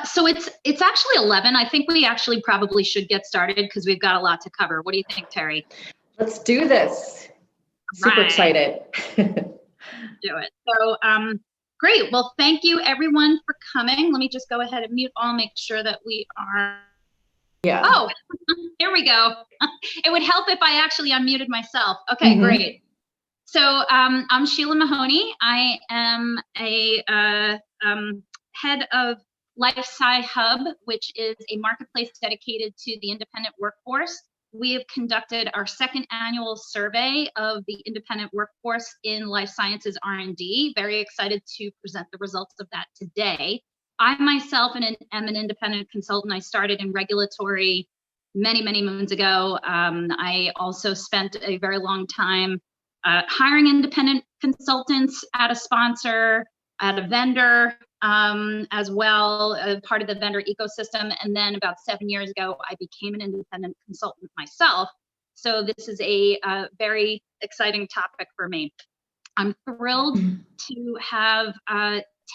So it's actually 11. I think we actually probably should get started because we've got a lot to cover. What do you think, Terry? Let's do this. Super excited. Do it. So great. Well, thank you everyone for coming. Let me just go ahead and mute all, make sure that we are. Yeah. Oh, here we go. It would help if I actually unmuted myself. Okay, great. So I'm Sheila Mahoney. I am a head of LifeSci Hub, which is a marketplace dedicated to the independent workforce. We have conducted our second annual survey of the independent workforce in life sciences R&D. Very excited to present the results of that today. I myself am an independent consultant. I started in regulatory many, many moons ago. I also spent a very long time hiring independent consultants at a sponsor, at a vendor, as well, part of the vendor ecosystem. And then about 7 years ago, I became an independent consultant myself. So this is a very exciting topic for me. I'm thrilled to have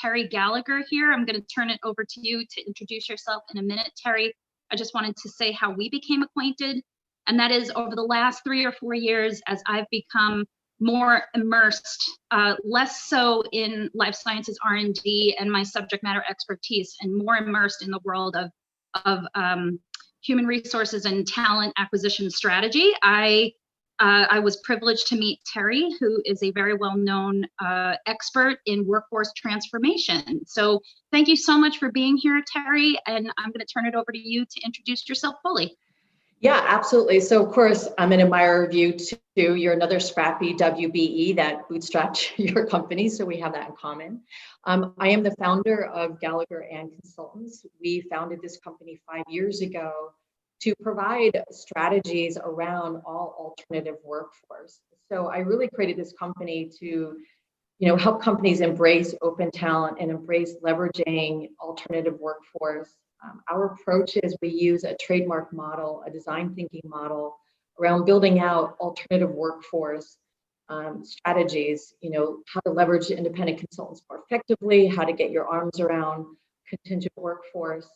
Terry Gallagher here. I'm going to turn it over to you to introduce yourself in a minute. Terry, I just wanted to say how we became acquainted. And that is over the last 3 or 4 years, as I've become more immersed, less so in life sciences R&D and my subject matter expertise, and more immersed in the world of human resources and talent acquisition strategy. I was privileged to meet Terry, who is a very well-known expert in workforce transformation. So thank you so much for being here, Terry, and I'm going to turn it over to you to introduce yourself fully. Yeah, absolutely. So of course, I'm an admirer of you too. You're another scrappy WBE that bootstrapped your company, so we have that in common. I am the founder of Gallagher and Consultants. We founded this company 5 years ago to provide strategies around all alternative workforce. So I really created this company to, help companies embrace open talent and embrace leveraging alternative workforce. Our approach is we use a trademark model, a design thinking model around building out alternative workforce strategies, how to leverage independent consultants more effectively, how to get your arms around contingent workforce.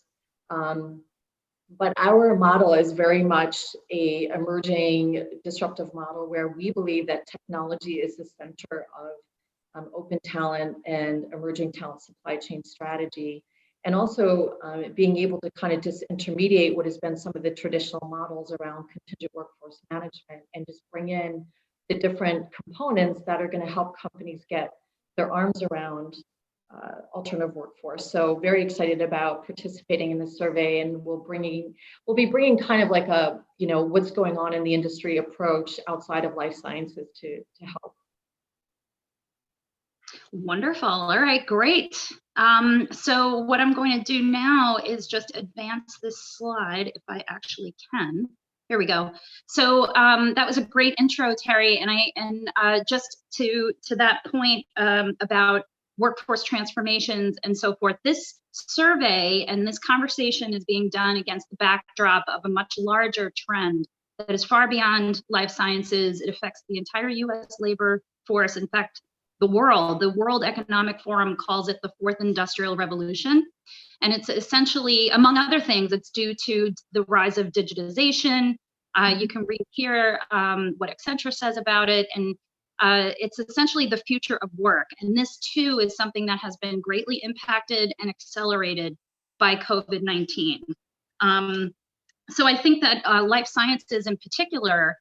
But our model is very much a emerging disruptive model where we believe that technology is the center of open talent and emerging talent supply chain strategy. And also being able to kind of disintermediate what has been some of the traditional models around contingent workforce management and just bring in the different components that are going to help companies get their arms around alternative workforce. So very excited about participating in this survey, and we'll be bringing kind of like a, what's going on in the industry approach outside of life sciences to help. Wonderful. All right, great. So what I'm going to do now is just advance this slide if I actually can. Here we go. So that was a great intro, Terry. And just to that point about workforce transformations and so forth, this survey and this conversation is being done against the backdrop of a much larger trend that is far beyond life sciences. It affects the entire US labor force. In fact, the World Economic Forum calls it the fourth industrial revolution. And it's essentially, among other things, it's due to the rise of digitization. You can read here what Accenture says about it. And it's essentially the future of work. And this too is something that has been greatly impacted and accelerated by COVID-19. So I think that life sciences in particular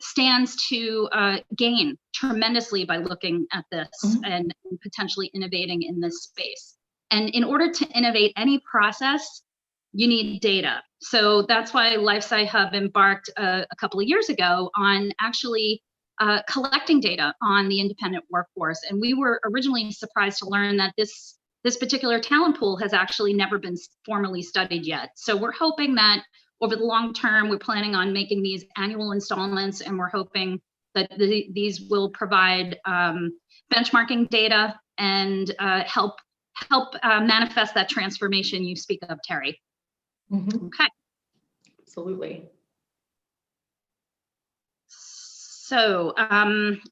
stands to gain tremendously by looking at this and potentially innovating in this space. And in order to innovate any process, you need data. So that's why LifeSci Hub embarked a couple of years ago on actually collecting data on the independent workforce. And we were originally surprised to learn that this particular talent pool has actually never been formally studied yet. So we're hoping that over the long term, we're planning on making these annual installments, and we're hoping that these will provide benchmarking data and help manifest that transformation you speak of, Terry. Okay. Absolutely. So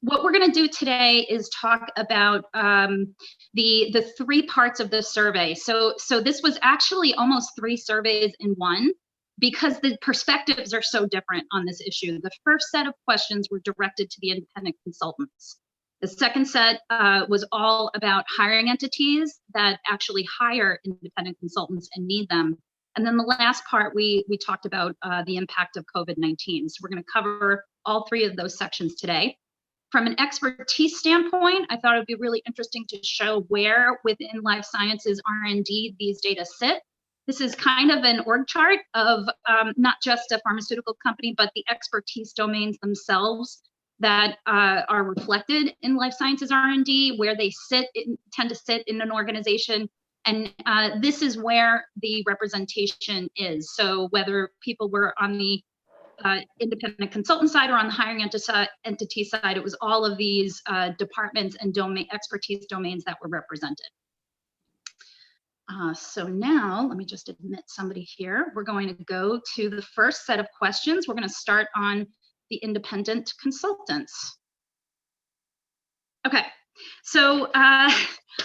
what we're going to do today is talk about the three parts of the survey. So this was actually almost three surveys in one, because the perspectives are so different on this issue. The first set of questions were directed to the independent consultants. The second set was all about hiring entities that actually hire independent consultants and need them. And then the last part, we talked about the impact of COVID-19. So we're going to cover all three of those sections today. From an expertise standpoint, I thought it would be really interesting to show where within life sciences R&D these data sit. This is kind of an org chart of not just a pharmaceutical company, but the expertise domains themselves that are reflected in life sciences R&D, where they tend to sit in an organization. And this is where the representation is. So whether people were on the independent consultant side or on the hiring entity side, it was all of these departments and expertise domains that were represented. So now, let me just admit somebody here. We're going to go to the first set of questions. We're going to start on the independent consultants. Okay, so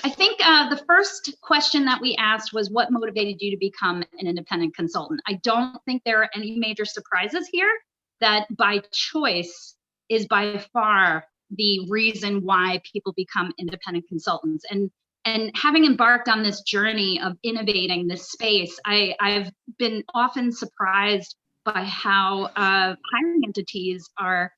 I think the first question that we asked was, what motivated you to become an independent consultant? I don't think there are any major surprises here. That by choice is by far the reason why people become independent consultants. And having embarked on this journey of innovating this space, I've been often surprised by how hiring entities are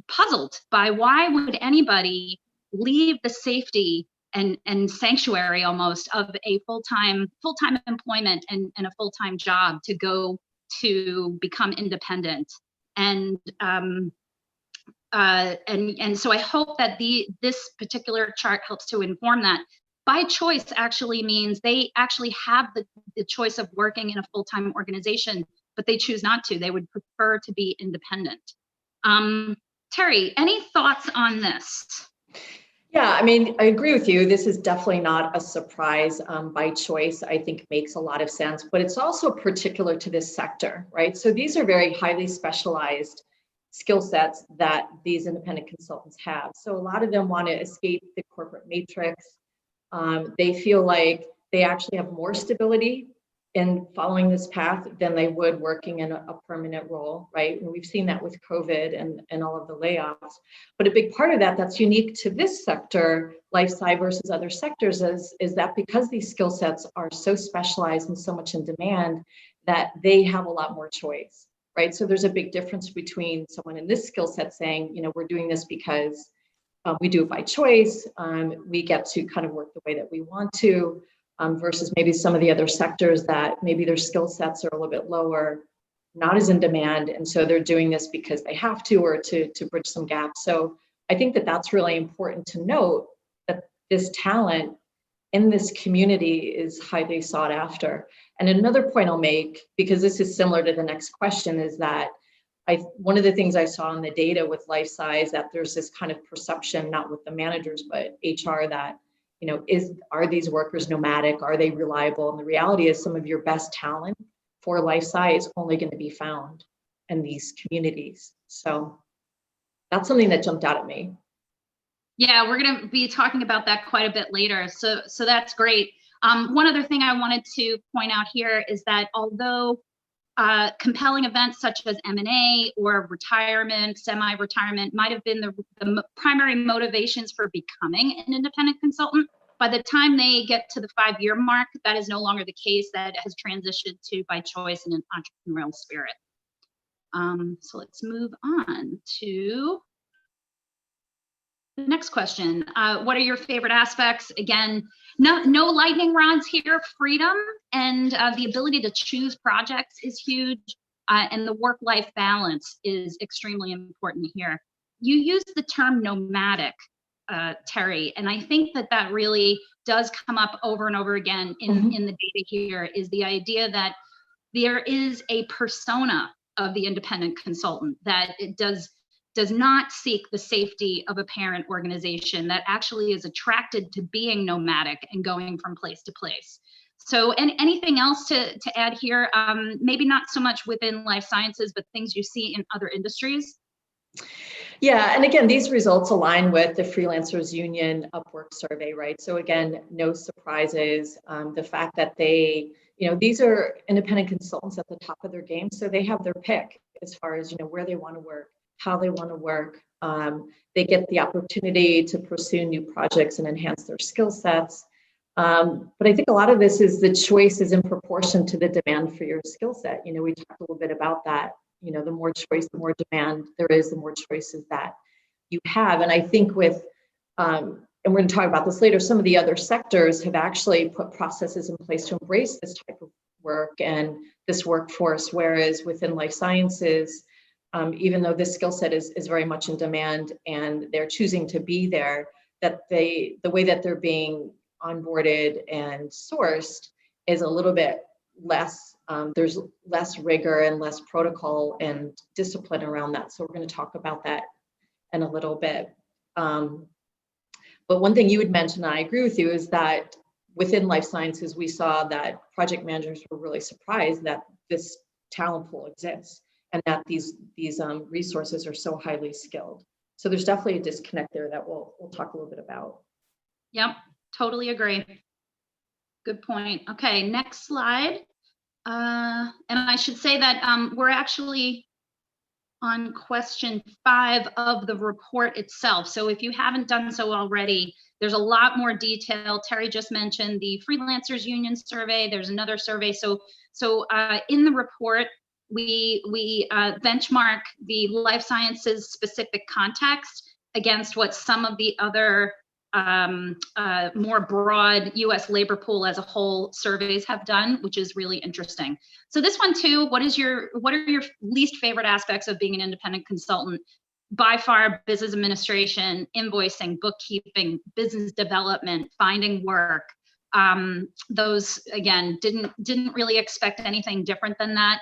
puzzled by why would anybody leave the safety and sanctuary almost of a full-time employment and a full-time job to go to become independent. And so I hope that this particular chart helps to inform that. By choice actually means they actually have the choice of working in a full-time organization, but they choose not to. They would prefer to be independent. Terry, any thoughts on this? Yeah, I mean, I agree with you. This is definitely not a surprise. By choice, I think makes a lot of sense, but it's also particular to this sector, right? So these are very highly specialized skill sets that these independent consultants have. So a lot of them want to escape the corporate matrix. They feel like they actually have more stability in following this path than they would working in a permanent role, right? And we've seen that with COVID and all of the layoffs. But a big part of that's unique to this sector, life sci versus other sectors, is that because these skill sets are so specialized and so much in demand, that they have a lot more choice, right? So there's a big difference between someone in this skill set saying, you know, we're doing this because we do it by choice. We get to kind of work the way that we want to. Versus maybe some of the other sectors that maybe their skill sets are a little bit lower, not as in demand, and so they're doing this because they have to or to bridge some gaps. So I think that's really important to note, that this talent in this community is highly sought after. And another point I'll make, because this is similar to the next question, is that one of the things I saw in the data with life sci is that there's this kind of perception, not with the managers, but HR, that you know, are these workers nomadic? Are they reliable? And the reality is some of your best talent for life sci is only going to be found in these communities. So that's something that jumped out at me. Yeah, we're going to be talking about that quite a bit later. So that's great. One other thing I wanted to point out here is that although compelling events such as M&A or retirement, semi-retirement might have been the primary motivations for becoming an independent consultant, by the time they get to the 5-year mark, that is no longer the case. That has transitioned to by choice and an entrepreneurial spirit. So let's move on to the next question. What are your favorite aspects? Again, no lightning rods here. Freedom and the ability to choose projects is huge. And the work-life balance is extremely important here. You used the term nomadic, Terry, and I think that really does come up over and over again in the data here, is the idea that there is a persona of the independent consultant, that it does not seek the safety of a parent organization, that actually is attracted to being nomadic and going from place to place. So, and anything else to add here? Maybe not so much within life sciences, but things you see in other industries? Yeah, and again, these results align with the Freelancers Union Upwork survey, right? So again, no surprises. The fact that they, these are independent consultants at the top of their game, so they have their pick as far as, where they want to work, how they want to work. They get the opportunity to pursue new projects and enhance their skill sets. But I think a lot of this is the choice is in proportion to the demand for your skill set. We talked a little bit about that. The more choice, the more demand there is, the more choices that you have. And I think with, and we're going to talk about this later, some of the other sectors have actually put processes in place to embrace this type of work and this workforce, whereas within life sciences, even though this skill set is very much in demand and they're choosing to be there, that the way that they're being onboarded and sourced is a little bit less, there's less rigor and less protocol and discipline around that. So we're going to talk about that in a little bit. But one thing you had mentioned, and I agree with you, is that within life sciences, we saw that project managers were really surprised that this talent pool exists and that these resources are so highly skilled. So there's definitely a disconnect there that we'll talk a little bit about. Yep, totally agree. Good point. Okay, next slide. And I should say that we're actually on question 5 of the report itself. So if you haven't done so already, there's a lot more detail. Terry just mentioned the Freelancers Union survey. There's another survey. So in the report, we benchmark the life sciences specific context against what some of the other more broad US labor pool as a whole surveys have done, which is really interesting. So this one too, what are your least favorite aspects of being an independent consultant? By far, business administration, invoicing, bookkeeping, business development, finding work. Those, again, didn't really expect anything different than that.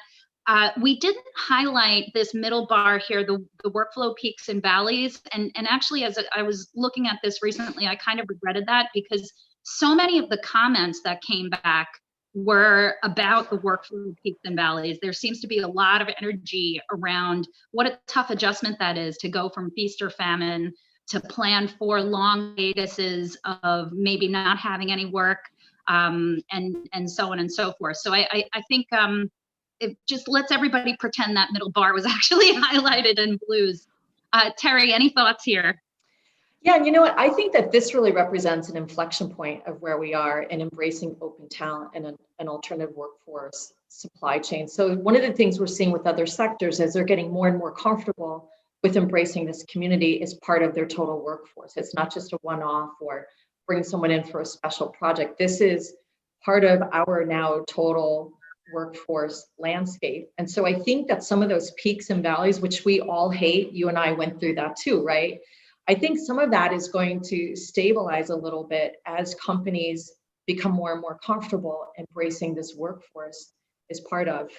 We didn't highlight this middle bar here, the workflow peaks and valleys. And actually, as I was looking at this recently, I kind of regretted that because so many of the comments that came back were about the workflow peaks and valleys. There seems to be a lot of energy around what a tough adjustment that is to go from feast or famine to plan for long hiatuses of maybe not having any work, and so on and so forth. So I think it just lets everybody pretend that middle bar was actually highlighted in blues. Terry, any thoughts here? Yeah, and you know what? I think that this really represents an inflection point of where we are in embracing open talent and an alternative workforce supply chain. So one of the things we're seeing with other sectors is they're getting more and more comfortable with embracing this community as part of their total workforce. It's not just a one-off or bring someone in for a special project. This is part of our now total workforce landscape. And so I think that some of those peaks and valleys, which we all hate, you and I went through that too, right? I think some of that is going to stabilize a little bit as companies become more and more comfortable embracing this workforce as part of,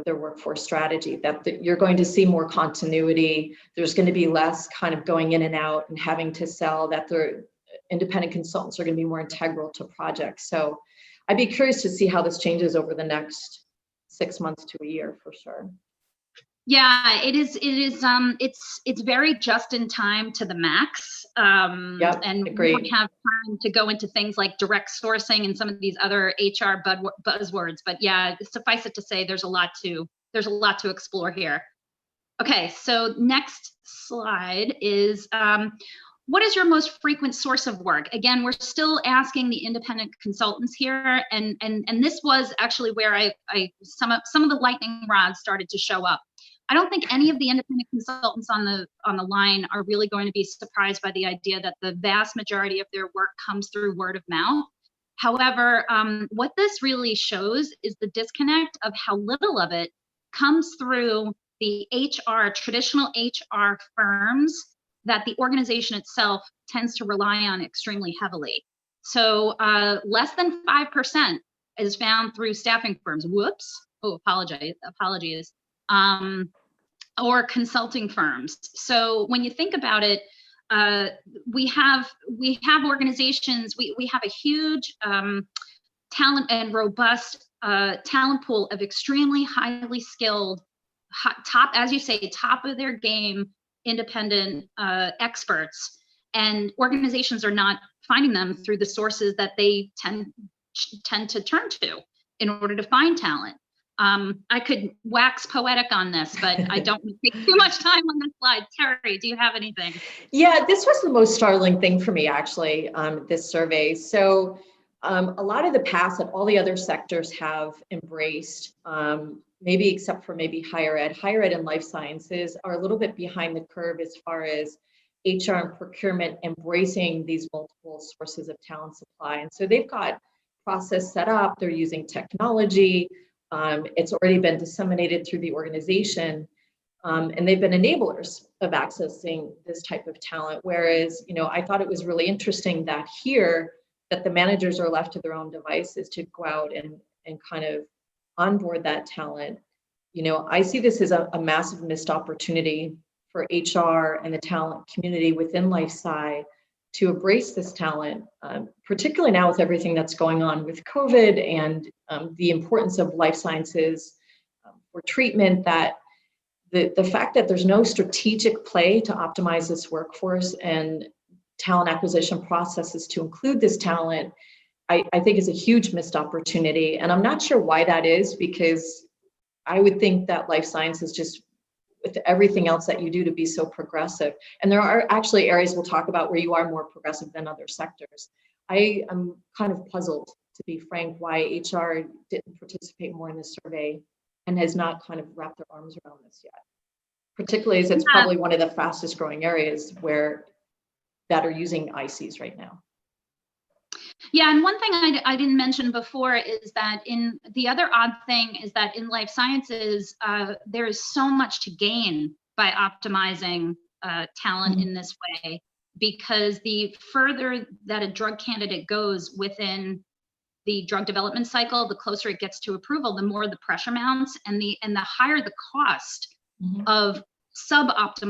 their workforce strategy, that you're going to see more continuity. There's going to be less kind of going in and out and having to sell, that their independent consultants are going to be more integral to projects. So I'd be curious to see how this changes over the next 6 months to a year for sure. Yeah, it is. It's very just in time to the max. Yep, and agreed. we don't have time to go into things like direct sourcing and some of these other HR buzzwords. But yeah, suffice it to say, there's a lot to explore here. Okay, so next slide is what is your most frequent source of work? Again, we're still asking the independent consultants here, and this was actually where some of the lightning rods started to show up. I don't think any of the independent consultants on the line are really going to be surprised by the idea that the vast majority of their work comes through word of mouth. However, what this really shows is the disconnect of how little of it comes through the traditional HR firms that the organization itself tends to rely on extremely heavily. So less than 5% is found through staffing firms. Whoops. Oh, apologies. Or consulting firms. So when you think about it, we have organizations, we have a huge talent and robust talent pool of extremely highly skilled, top, as you say, top of their game independent experts, and organizations are not finding them through the sources that they tend to turn to in order to find talent. I could wax poetic on this, but I don't want to take too much time on this slide. Terry, do you have anything? Yeah, this was the most startling thing for me, actually, this survey. So a lot of the past that all the other sectors have embraced, maybe except for maybe higher ed and life sciences are a little bit behind the curve as far as HR and procurement embracing these multiple sources of talent supply. And so they've got process set up, they're using technology, it's already been disseminated through the organization, and they've been enablers of accessing this type of talent. Whereas, I thought it was really interesting that here, that the managers are left to their own devices to go out and kind of onboard that talent. I see this as a massive missed opportunity for HR and the talent community within Life Sci to embrace this talent, particularly now with everything that's going on with COVID and the importance of life sciences for treatment, that the fact that there's no strategic play to optimize this workforce and talent acquisition processes to include this talent, I think is a huge missed opportunity. And I'm not sure why that is, because I would think that life sciences, just with everything else that you do, to be so progressive. And there are actually areas we'll talk about where you are more progressive than other sectors. I am kind of puzzled, to be frank, why HR didn't participate more in this survey and has not kind of wrapped their arms around this yet. Particularly as it's probably one of the fastest growing areas that are using ICs right now. Yeah, and one thing I didn't mention before is that the other odd thing is that in life sciences, there is so much to gain by optimizing talent in this way, because the further that a drug candidate goes within the drug development cycle, the closer it gets to approval, the more the pressure mounts, and the higher the cost of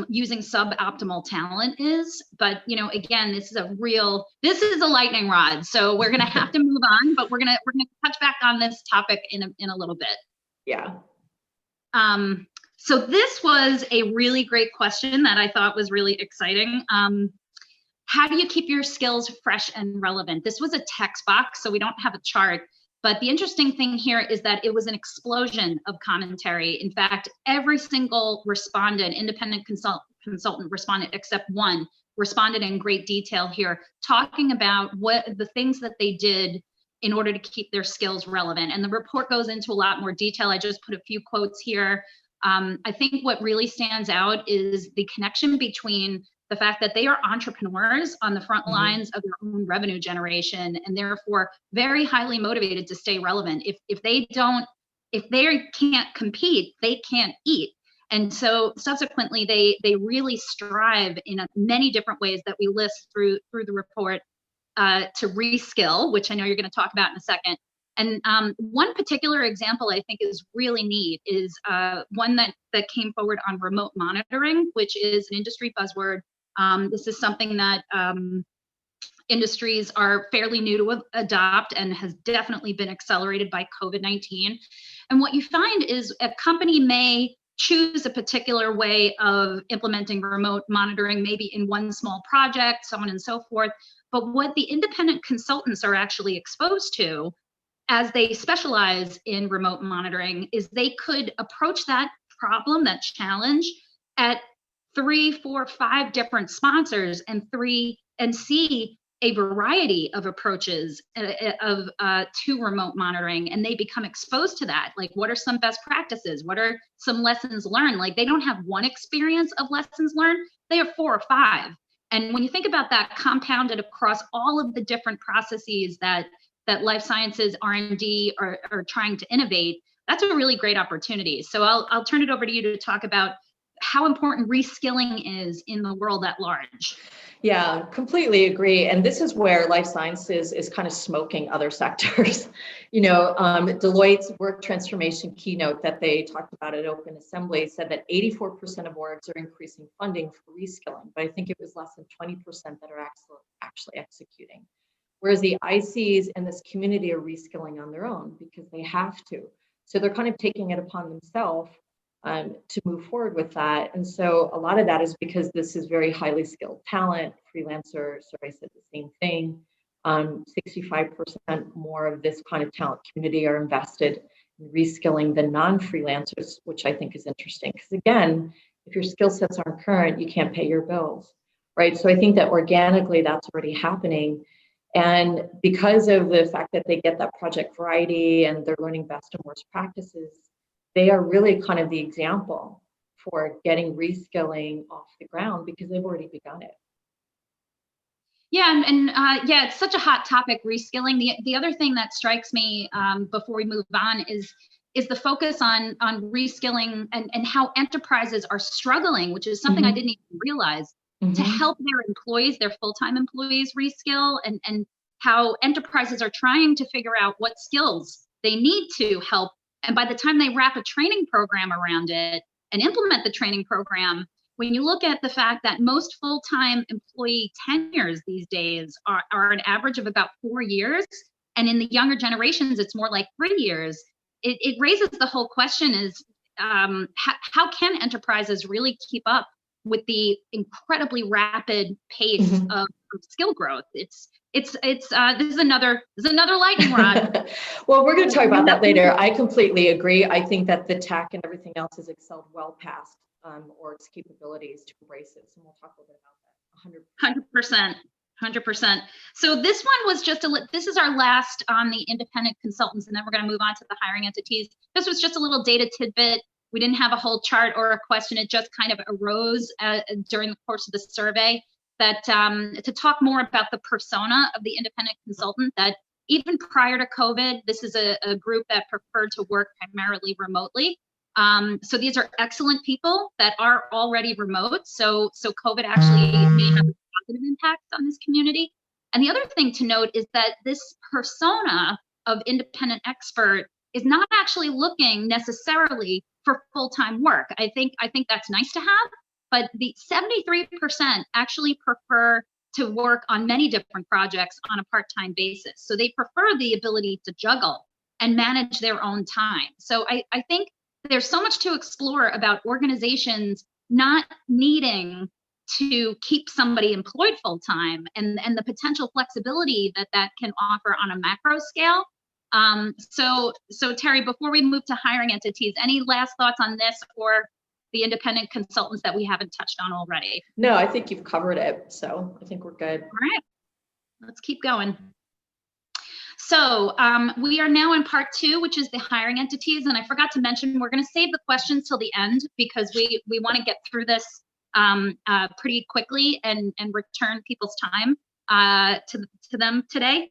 using suboptimal talent is. But again, this is a lightning rod, so we're gonna have to move on, but we're gonna touch back on this topic in a little bit. Yeah. So this was a really great question that I thought was really exciting. How do you keep your skills fresh and relevant? This was a text box, so we don't have a chart. But the interesting thing here is that it was an explosion of commentary. In fact, every single respondent, independent consultant respondent, except one, responded in great detail here, talking about what the things that they did in order to keep their skills relevant. And the report goes into a lot more detail. I just put a few quotes here. I think what really stands out is the connection between the fact that they are entrepreneurs on the front lines of their own revenue generation, and therefore very highly motivated to stay relevant. If they can't compete, they can't eat. And so subsequently, they really strive in many different ways that we list through the report to reskill, which I know you're going to talk about in a second. And one particular example I think is really neat is one that came forward on remote monitoring, which is an industry buzzword. This is something that industries are fairly new to adopt and has definitely been accelerated by COVID-19. And what you find is a company may choose a particular way of implementing remote monitoring, maybe in one small project, so on and so forth. But what the independent consultants are actually exposed to as they specialize in remote monitoring is they could approach that problem, that challenge, at 3, 4, 5 different sponsors and see a variety of approaches to remote monitoring, and they become exposed to that. Like, what are some best practices? What are some lessons learned? Like, they don't have one experience of lessons learned, they have 4 or 5. And when you think about that compounded across all of the different processes that life sciences R&D are trying to innovate, that's a really great opportunity. So I'll turn it over to you to talk about how important reskilling is in the world at large. Yeah, completely agree. And this is where life sciences is kind of smoking other sectors. Deloitte's work transformation keynote that they talked about at Open Assembly said that 84% of orgs are increasing funding for reskilling, but I think it was less than 20% that are actually executing. Whereas the ICs and this community are reskilling on their own because they have to. So they're kind of taking it upon themselves to move forward with that. And so a lot of that is because this is very highly skilled talent. Freelancer survey said the same thing. 65% more of this kind of talent community are invested in reskilling than non-freelancers, which I think is interesting. Because again, if your skill sets aren't current, you can't pay your bills, right? So I think that organically that's already happening. And because of the fact that they get that project variety and they're learning best and worst practices, they are really kind of the example for getting reskilling off the ground because they've already begun it. Yeah, and yeah, it's such a hot topic, reskilling. The other thing that strikes me before we move on is the focus on reskilling and how enterprises are struggling, which is something I didn't even realize, to help their employees, their full-time employees, reskill, and how enterprises are trying to figure out what skills they need to help. And by the time they wrap a training program around it and implement the training program, when you look at the fact that most full-time employee tenures these days are an average of about 4 years, and in the younger generations, it's more like 3 years, it raises the whole question is, how can enterprises really keep up with the incredibly rapid pace of skill growth? This is another lightning rod. Well, we're going to talk about that later. I completely agree. I think that the tech and everything else has excelled well past or its capabilities to embrace it. So we'll talk a little bit about that. 100%. So this one was this is our last on the independent consultants, and then we're going to move on to the hiring entities. This was just a little data tidbit. We didn't have a whole chart or a question. It just kind of arose during the course of the survey that to talk more about the persona of the independent consultant, that even prior to COVID, this is a group that preferred to work primarily remotely. So these are excellent people that are already remote. So COVID actually may have a positive impact on this community. And the other thing to note is that this persona of independent expert is not actually looking necessarily for full-time work. I think that's nice to have, but the 73% actually prefer to work on many different projects on a part-time basis. So they prefer the ability to juggle and manage their own time. So I think there's so much to explore about organizations not needing to keep somebody employed full-time and the potential flexibility that can offer on a macro scale. So Terry, before we move to hiring entities, any last thoughts on this or the independent consultants that we haven't touched on already? No, I think you've covered it. So I think we're good. All right, let's keep going. So we are now in part 2, which is the hiring entities. And I forgot to mention, we're going to save the questions till the end because we want to get through this pretty quickly and return people's time to them today.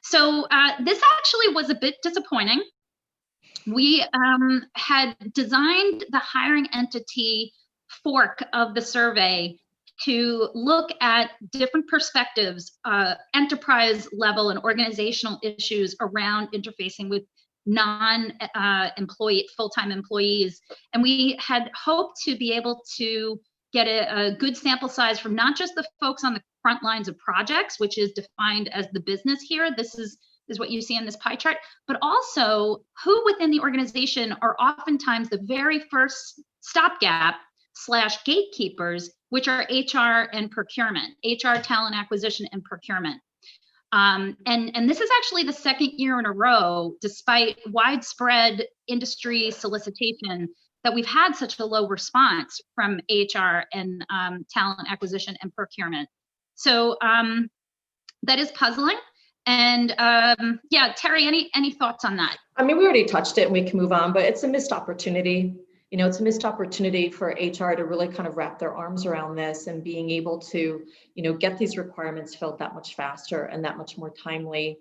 So this actually was a bit disappointing. We had designed the hiring entity fork of the survey to look at different perspectives, enterprise level and organizational issues around interfacing with non-employee, full-time employees. And we had hoped to be able to get a good sample size from not just the folks on the front lines of projects, which is defined as the business here. This is what you see in this pie chart, but also who within the organization are oftentimes the very first stopgap / gatekeepers, which are HR and procurement, HR, talent acquisition, and procurement. And this is actually the second year in a row, despite widespread industry solicitation, that we've had such a low response from HR and talent acquisition and procurement. So that is puzzling. And yeah, Terry, any thoughts on that? I mean, we already touched it and we can move on, but it's a missed opportunity. You know, it's a missed opportunity for HR to really kind of wrap their arms around this and being able to, you know, get these requirements filled that much faster and that much more timely.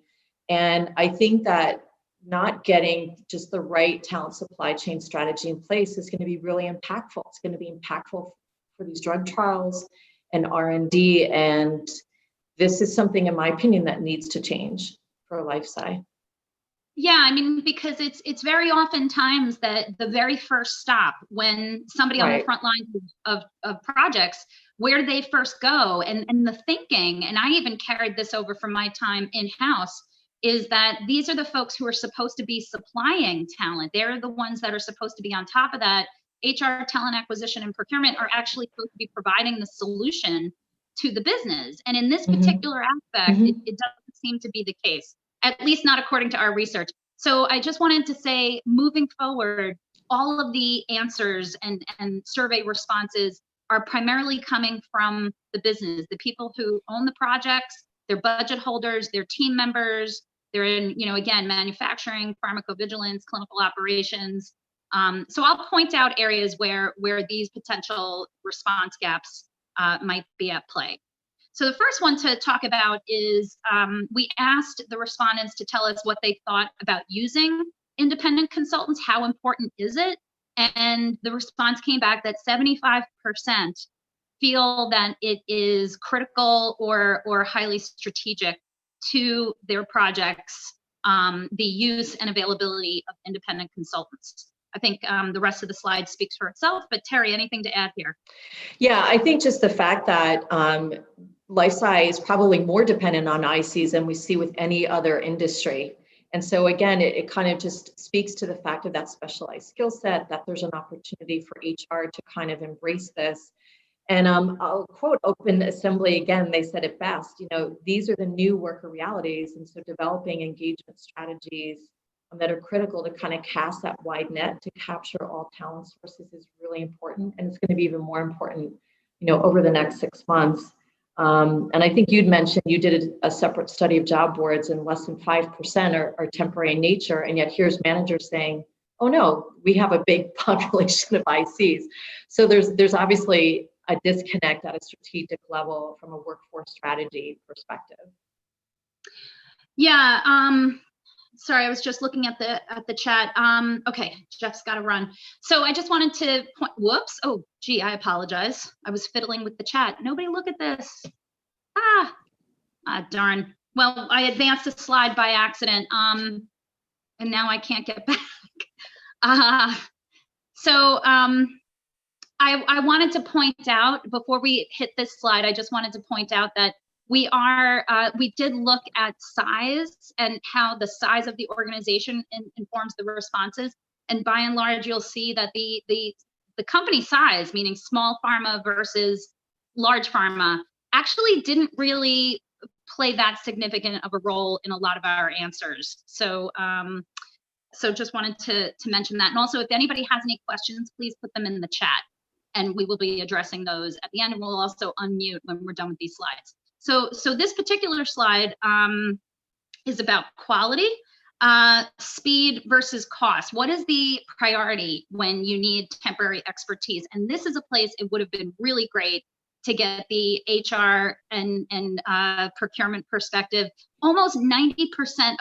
And I think that not getting just the right talent supply chain strategy in place is going to be really impactful. It's going to be impactful for these drug trials and R&D. And this is something, in my opinion, that needs to change for LifeSci. Yeah, I mean, because it's very oftentimes that the very first stop when somebody on the front lines of projects, where they first go and the thinking, and I even carried this over from my time in-house, is that these are the folks who are supposed to be supplying talent. They're the ones that are supposed to be on top of that. HR, talent acquisition, and procurement are actually supposed to be providing the solution to the business. And in this particular aspect, it doesn't seem to be the case, at least not according to our research. So I just wanted to say, moving forward, all of the answers and survey responses are primarily coming from the business, the people who own the projects, their budget holders, their team members. They're in, again, manufacturing, pharmacovigilance, clinical operations. So I'll point out areas where these potential response gaps might be at play. So the first one to talk about is we asked the respondents to tell us what they thought about using independent consultants. How important is it? And the response came back that 75% feel that it is critical or highly strategic to their projects, the use and availability of independent consultants. I think the rest of the slide speaks for itself, but Terry, anything to add here? Yeah, I think just the fact that life science is probably more dependent on ICs than we see with any other industry. And so again, it kind of just speaks to the fact of that specialized skill set, that there's an opportunity for HR to kind of embrace this. And I'll quote Open Assembly again, they said it best, these are the new worker realities. And so developing engagement strategies that are critical to kind of cast that wide net to capture all talent sources is really important. And it's going to be even more important, over the next 6 months. And I think you'd mentioned you did a separate study of job boards, and less than 5% are temporary in nature. And yet here's managers saying, oh no, we have a big population of ICs. So there's obviously a disconnect at a strategic level from a workforce strategy perspective. Yeah, sorry, I was just looking at the chat. Okay, Jeff's got to run. So I just wanted to point, whoops. Oh, gee, I apologize. I was fiddling with the chat. Nobody look at this. Darn. Well, I advanced a slide by accident. And now I can't get back. I wanted to point out, before we hit this slide, I just wanted to point out that we did look at size and how the size of the organization informs the responses. And by and large, you'll see that the company size, meaning small pharma versus large pharma, actually didn't really play that significant of a role in a lot of our answers. So just wanted to mention that. And also, if anybody has any questions, please put them in the chat, and we will be addressing those at the end. And we'll also unmute when we're done with these slides. So this particular slide is about quality, speed versus cost. What is the priority when you need temporary expertise? And this is a place it would have been really great to get the HR and procurement perspective. Almost 90%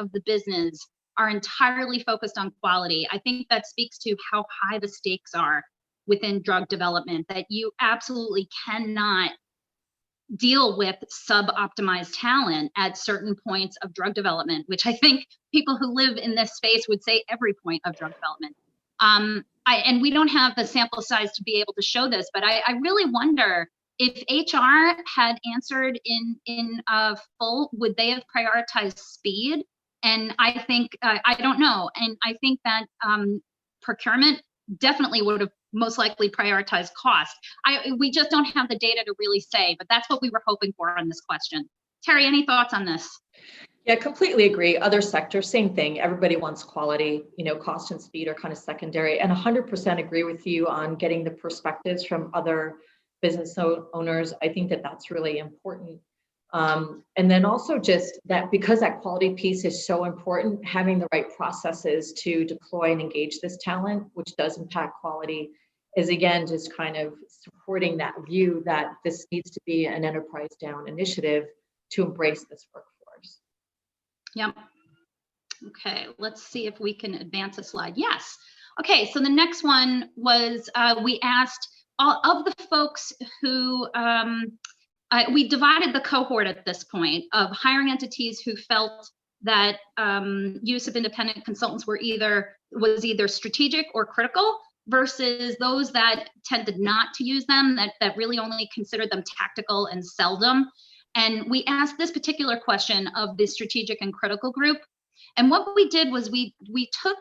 of the business are entirely focused on quality. I think that speaks to how high the stakes are within drug development, that you absolutely cannot deal with sub-optimized talent at certain points of drug development, which I think people who live in this space would say every point of drug development. And we don't have the sample size to be able to show this, but I really wonder if HR had answered in full, would they have prioritized speed? And I think, I don't know. And I think that procurement definitely would have most likely prioritize cost. We just don't have the data to really say, but that's what we were hoping for on this question. Terry, any thoughts on this? Yeah, completely agree. Other sectors, same thing. Everybody wants quality, cost and speed are kind of secondary, and 100% agree with you on getting the perspectives from other business owners. I think that that's really important. And then also just that, because that quality piece is so important, having the right processes to deploy and engage this talent, which does impact quality, is again just kind of supporting that view that this needs to be an enterprise down initiative to embrace this workforce. Yep. Okay, let's see if we can advance a slide. Yes. Okay, so the next one was we asked all of the folks who we divided the cohort at this point of hiring entities who felt that use of independent consultants was either strategic or critical, versus those that tended not to use them, that really only considered them tactical and seldom. And we asked this particular question of the strategic and critical group. And what we did was we took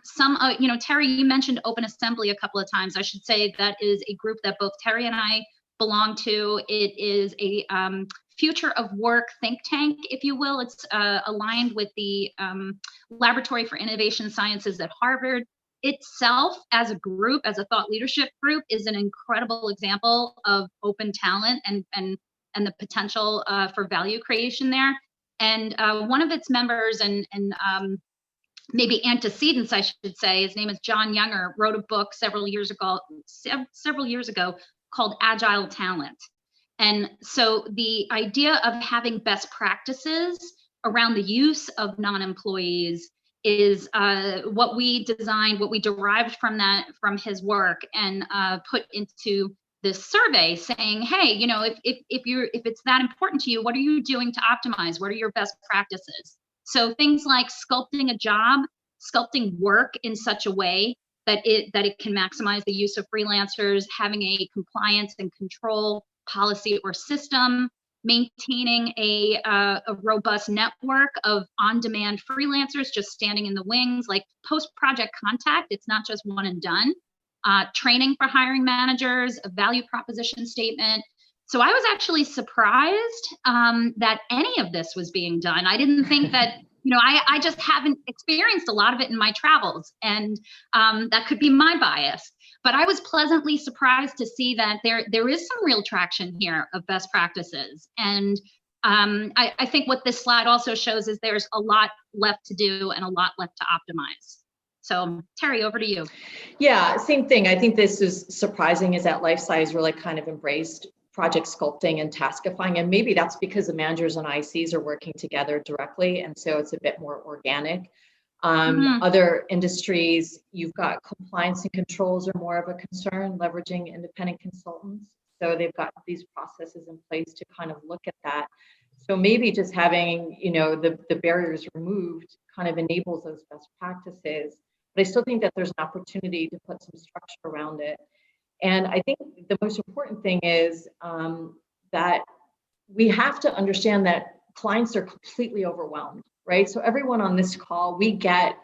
some, Terry, you mentioned Open Assembly a couple of times. I should say that is a group that both Terry and I belong to. It is a future of work think tank, if you will. It's aligned with the Laboratory for Innovation Sciences at Harvard. Itself, as a group, as a thought leadership group, is an incredible example of open talent and the potential for value creation there. And one of its members and maybe antecedents, I should say, his name is John Younger, wrote a book several years ago called Agile Talent. And so the idea of having best practices around the use of non-employees is what we designed, what we derived from his work, and put into this survey saying, hey, if it's that important to you, what are you doing to optimize? What are your best practices? So things like sculpting a job, sculpting work in such a way that it can maximize the use of freelancers, having a compliance and control policy or system, maintaining a robust network of on-demand freelancers just standing in the wings, like post-project contact. It's not just one and done. Training for hiring managers, a value proposition statement. So I was actually surprised that any of this was being done. I didn't think that, I just haven't experienced a lot of it in my travels, and that could be my bias. But I was pleasantly surprised to see that there is some real traction here of best practices. And I think what this slide also shows is there's a lot left to do and a lot left to optimize. So Terry, over to you. Yeah, same thing. I think this is surprising is that LifeSci really kind of embraced project sculpting and taskifying. And maybe that's because the managers and ICs are working together directly. And so it's a bit more organic. Other industries, you've got compliance and controls are more of a concern, leveraging independent consultants. So they've got these processes in place to kind of look at that. So maybe just having, the barriers removed kind of enables those best practices. But I still think that there's an opportunity to put some structure around it. And I think the most important thing is that we have to understand that clients are completely overwhelmed, right? So everyone on this call, we get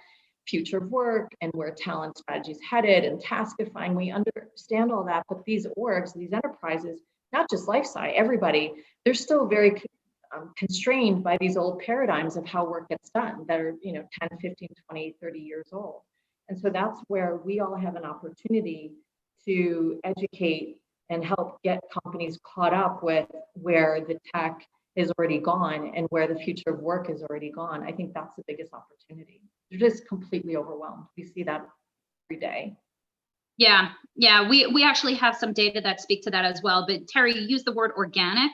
future of work and where talent strategy is headed and taskifying. We understand all that, but these orgs, these enterprises, not just LifeSci, everybody, they're still very constrained by these old paradigms of how work gets done that are 10, 15, 20, 30 years old. And so that's where we all have an opportunity to educate and help get companies caught up with where the tech is already gone and where the future of work is already gone. I think that's the biggest opportunity. They're just completely overwhelmed. We see that every day. Yeah, we actually have some data that speak to that as well. But Terry, you used the word organic.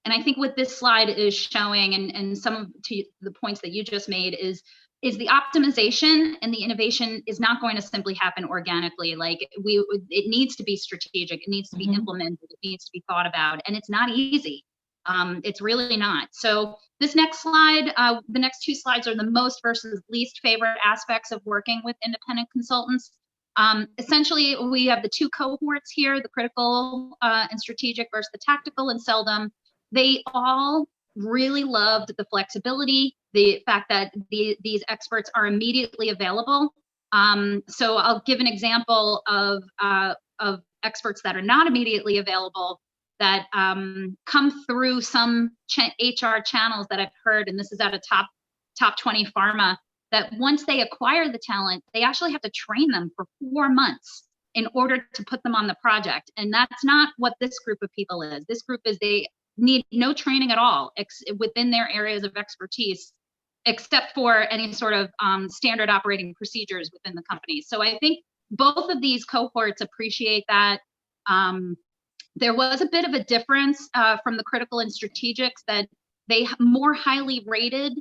And I think what this slide is showing, and some of the points that you just made, is the optimization and the innovation is not going to simply happen organically. Like it needs to be strategic, it needs to be implemented, it needs to be thought about, and it's not easy. It's really not. So this next slide, the next two slides are the most versus least favorite aspects of working with independent consultants. Essentially, we have the two cohorts here, the critical and strategic versus the tactical, and seldom. They all really loved the flexibility, the fact that these experts are immediately available. So I'll give an example of experts that are not immediately available that come through some HR channels that I've heard, and this is at a top 20 pharma, that once they acquire the talent, they actually have to train them for 4 months in order to put them on the project. And that's not what this group of people is. This group is, they need no training at all within their areas of expertise, except for any sort of standard operating procedures within the company. So I think both of these cohorts appreciate that. There was a bit of a difference from the critical and strategics, that they more highly rated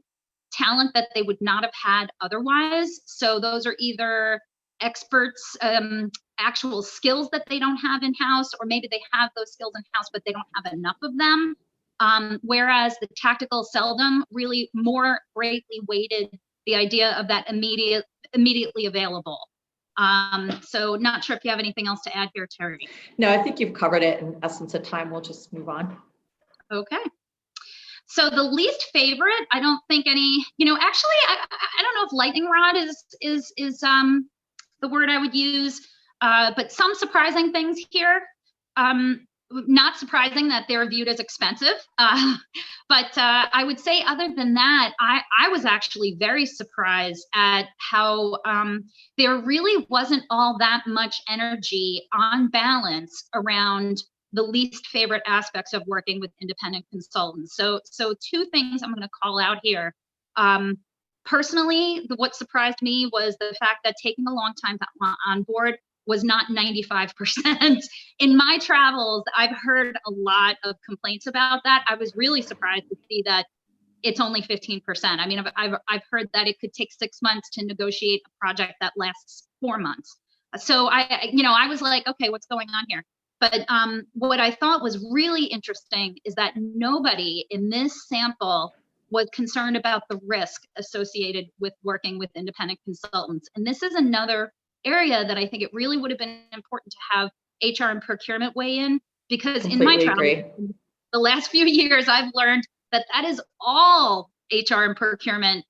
talent that they would not have had otherwise. So those are either experts, actual skills that they don't have in-house, or maybe they have those skills in-house, but they don't have enough of them. Whereas the tactical seldom really more greatly weighted the idea of that immediately available. So not sure if you have anything else to add here, Terry. No, I think you've covered it in essence of time. We'll just move on. Okay. So the least favorite, I don't think any, actually, I don't know if lightning rod is the word I would use, but some surprising things here. Not surprising that they're viewed as expensive, but I would say other than that, I was actually very surprised at how there really wasn't all that much energy on balance around the least favorite aspects of working with independent consultants. So two things I'm going to call out here. Personally, what surprised me was the fact that taking a long time to onboard was not 95%. In my travels, I've heard a lot of complaints about that. I was really surprised to see that it's only 15%. I mean, I've heard that it could take 6 months to negotiate a project that lasts 4 months. So I was like, okay, what's going on here? But what I thought was really interesting is that nobody in this sample was concerned about the risk associated with working with independent consultants. And this is another area that I think it really would have been important to have HR and procurement weigh in, because in my travels, the last few years, I've learned that is all HR and procurement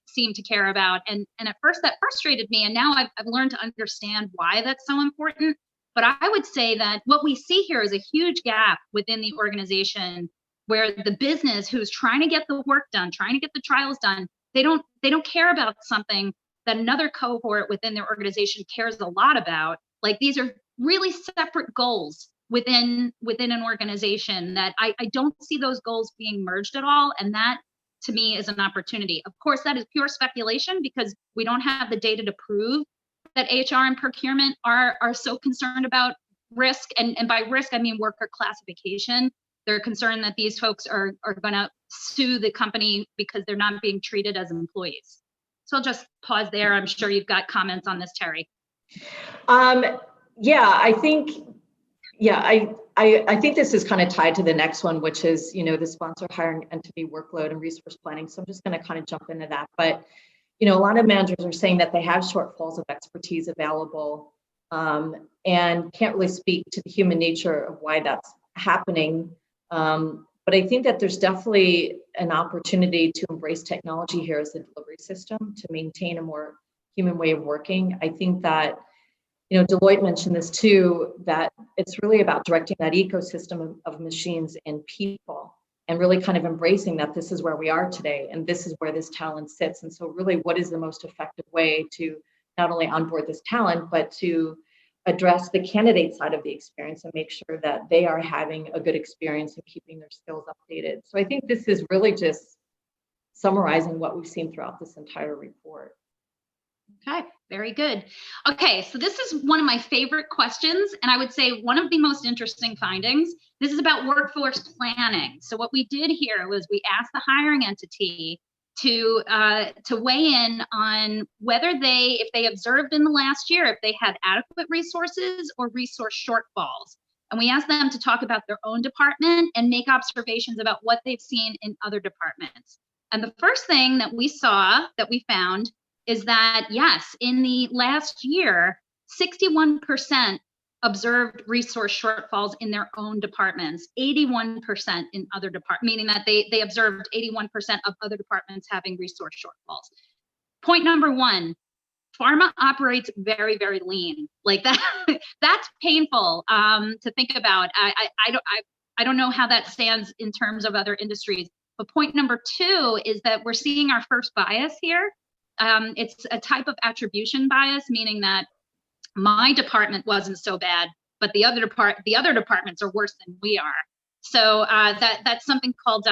seem to care about. And at first that frustrated me. And now I've learned to understand why that's so important. But I would say that what we see here is a huge gap within the organization where the business who's trying to get the work done, trying to get the trials done, they don't care about something that another cohort within their organization cares a lot about. Like, these are really separate goals within an organization that I don't see those goals being merged at all. And that to me is an opportunity. Of course, that is pure speculation because we don't have the data to prove that HR and procurement are so concerned about risk. And by risk, I mean worker classification. They're concerned that these folks are going to sue the company because they're not being treated as employees. So I'll just pause there. I'm sure you've got comments on this, Terry. I think this is kind of tied to the next one, which is, the sponsor hiring entity workload and resource planning. So I'm just going to kind of jump into that. But, a lot of managers are saying that they have shortfalls of expertise available and can't really speak to the human nature of why that's happening. But I think that there's definitely an opportunity to embrace technology here as a delivery system to maintain a more human way of working. I think that, Deloitte mentioned this too, that it's really about directing that ecosystem of machines and people and really kind of embracing that this is where we are today and this is where this talent sits. And so really, what is the most effective way to not only onboard this talent, but to address the candidate side of the experience and make sure that they are having a good experience and keeping their skills updated. So I think this is really just summarizing what we've seen throughout this entire report. Okay, very good. Okay, so this is one of my favorite questions, and I would say one of the most interesting findings. This is about workforce planning. So what we did here was we asked the hiring entity to weigh in on whether if they observed in the last year, if they had adequate resources or resource shortfalls. And we asked them to talk about their own department and make observations about what they've seen in other departments. And the first thing that we found is that, yes, in the last year, 61% observed resource shortfalls in their own departments, 81% in other departments, meaning that they observed 81% of other departments having resource shortfalls. Point number one, pharma operates very, very lean. Like that, that's painful to think about. I don't know how that stands in terms of other industries. But point number two is that we're seeing our first bias here. It's a type of attribution bias, meaning that my department wasn't so bad, but the other departments are worse than we are. So that's something called